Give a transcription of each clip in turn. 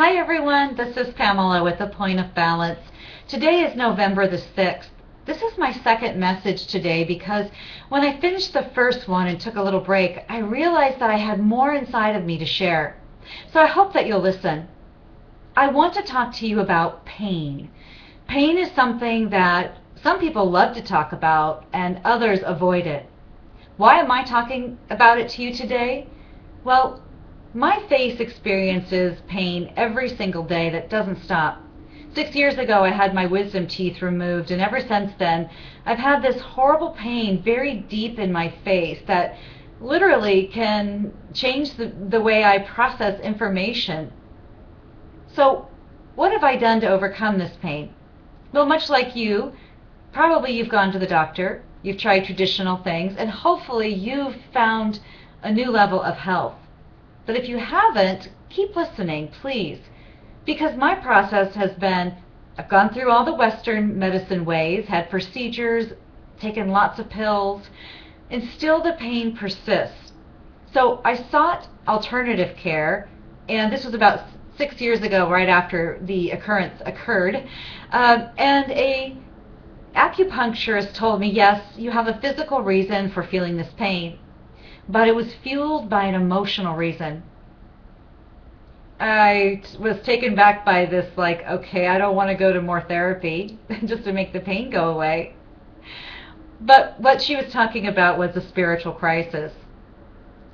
Hi everyone, this is Pamela with A Point of Balance. Today is November the 6th. This is my second message today because when I finished the first one and took a little break, I realized that I had more inside of me to share. So I hope that you'll listen. I want to talk to you about pain. Pain is something that some people love to talk about and others avoid it. Why am I talking about it to you today? Well, my face experiences pain every single day that doesn't stop. 6 years ago, I had my wisdom teeth removed, and ever since then, I've had this horrible pain very deep in my face that literally can change the way I process information. So, what have I done to overcome this pain? Well, much like you, probably you've gone to the doctor, you've tried traditional things, and hopefully you've found a new level of health. But if you haven't, keep listening, please. Because my process has been, I've gone through all the Western medicine ways, had procedures, taken lots of pills, and still the pain persists. So I sought alternative care, and this was about 6 years ago, right after the occurrence occurred, and a acupuncturist told me, yes, you have a physical reason for feeling this pain, but it was fueled by an emotional reason. I was taken back by this, like, okay, I don't want to go to more therapy just to make the pain go away. But what she was talking about was a spiritual crisis.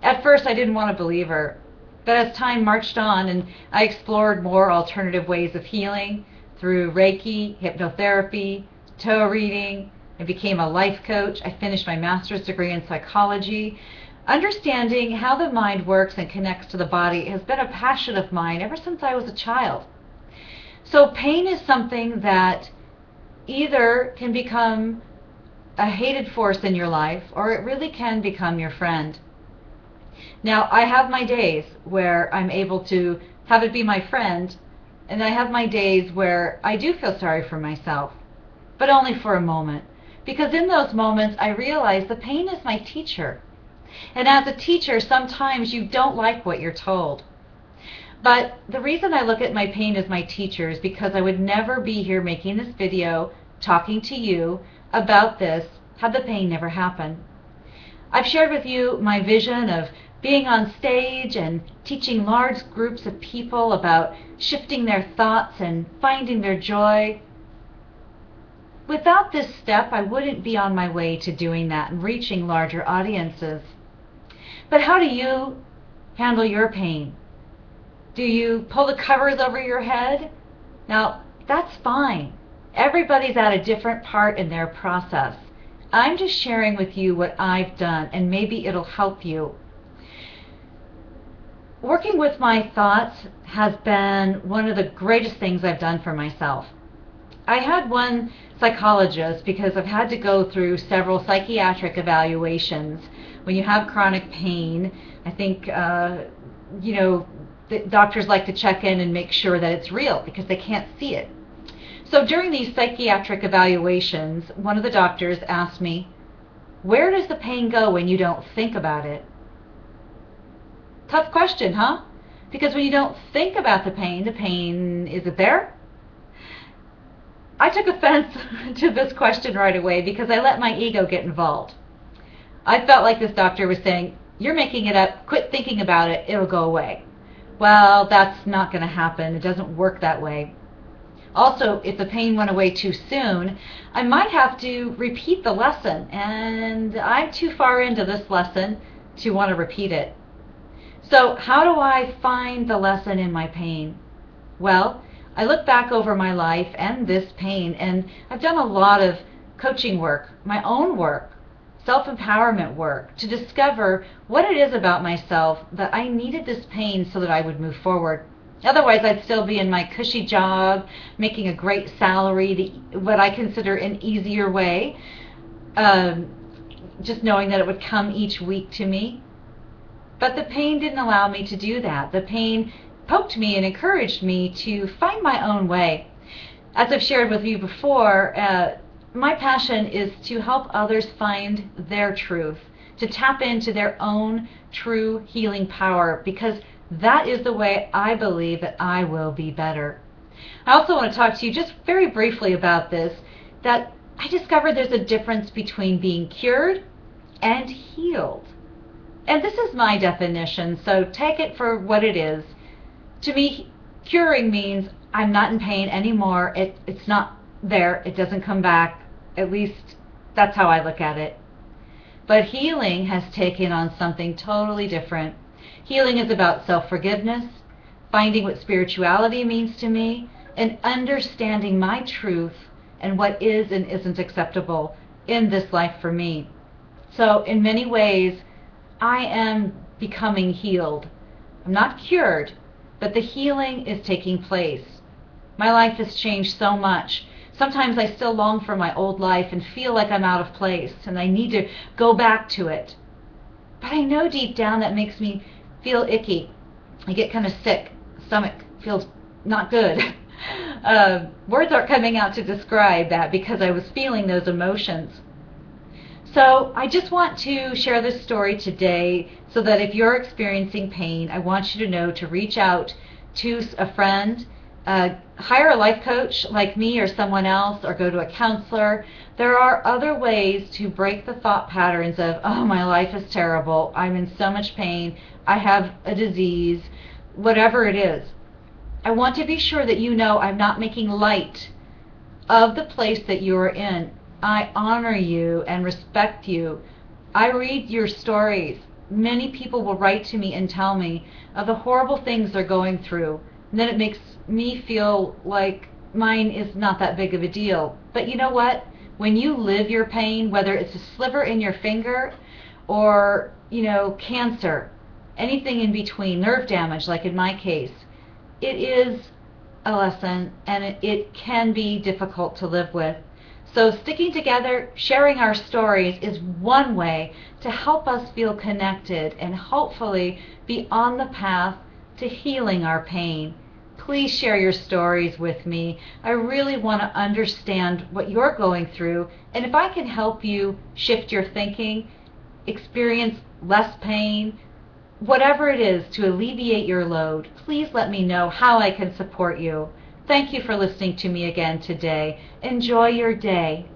At first, I didn't want to believe her. But as time marched on and I explored more alternative ways of healing through Reiki, hypnotherapy, tarot reading, I became a life coach. I finished my master's degree in psychology. Understanding how the mind works and connects to the body has been a passion of mine ever since I was a child. So pain is something that either can become a hated force in your life, or it really can become your friend. Now, I have my days where I'm able to have it be my friend, and I have my days where I do feel sorry for myself, but only for a moment. Because in those moments, I realize the pain is my teacher. And as a teacher, sometimes you don't like what you're told. But the reason I look at my pain as my teacher is because I would never be here making this video, talking to you about this, had the pain never happened. I've shared with you my vision of being on stage and teaching large groups of people about shifting their thoughts and finding their joy. Without this step, I wouldn't be on my way to doing that and reaching larger audiences. But how do you handle your pain? Do you pull the covers over your head? Now, that's fine. Everybody's at a different part in their process. I'm just sharing with you what I've done, and maybe it'll help you. Working with my thoughts has been one of the greatest things I've done for myself. I had one psychologist because I've had to go through several psychiatric evaluations. When you have chronic pain, I think, the doctors like to check in and make sure that it's real because they can't see it. So during these psychiatric evaluations, one of the doctors asked me, where does the pain go when you don't think about it? Tough question, huh? Because when you don't think about the pain, is it there? I took offense to this question right away because I let my ego get involved. I felt like this doctor was saying, you're making it up, quit thinking about it, it'll go away. Well, that's not going to happen. It doesn't work that way. Also, if the pain went away too soon, I might have to repeat the lesson, and I'm too far into this lesson to want to repeat it. So how do I find the lesson in my pain? Well, I look back over my life and this pain, and I've done a lot of coaching work, my own work, self-empowerment work, to discover what it is about myself that I needed this pain so that I would move forward. Otherwise, I'd still be in my cushy job, making a great salary, what I consider an easier way, just knowing that it would come each week to me. But the pain didn't allow me to do that. The pain poked me and encouraged me to find my own way. As I've shared with you before, my passion is to help others find their truth, to tap into their own true healing power, because That is the way I believe that I will be better. I also want to talk to you just very briefly about this, that I discovered there's a difference between being cured and healed. And this is my definition, so take it for what it is. To me, curing means I'm not in pain anymore. It's not there. It doesn't come back. At least that's how I look at it. But healing has taken on something totally different. Healing is about self-forgiveness, finding what spirituality means to me, and understanding my truth and what is and isn't acceptable in this life for me. So in many ways, I am becoming healed. I'm not cured, but the healing is taking place. My life has changed so much. Sometimes I still long for my old life and feel like I'm out of place and I need to go back to it. But I know deep down that makes me feel icky. I get kind of sick. Stomach feels not good. Words aren't coming out to describe that because I was feeling those emotions. So I just want to share this story today so that if you're experiencing pain, I want you to know to reach out to a friend, hire a life coach like me or someone else, or go to a counselor. There are other ways to break the thought patterns of, oh, my life is terrible, I'm in so much pain, I have a disease, whatever it is. I want to be sure that you know I'm not making light of the place that you are in. I honor you and respect you. I read your stories. Many people will write to me and tell me of the horrible things they're going through. And then it makes me feel like mine is not that big of a deal. But you know what? When you live your pain, whether it's a sliver in your finger or, cancer, anything in between, nerve damage, like in my case, it is a lesson and it can be difficult to live with. So sticking together, sharing our stories is one way to help us feel connected and hopefully be on the path to healing our pain. Please share your stories with me. I really want to understand what you're going through, and if I can help you shift your thinking, experience less pain, whatever it is to alleviate your load, please let me know how I can support you. Thank you for listening to me again today. Enjoy your day.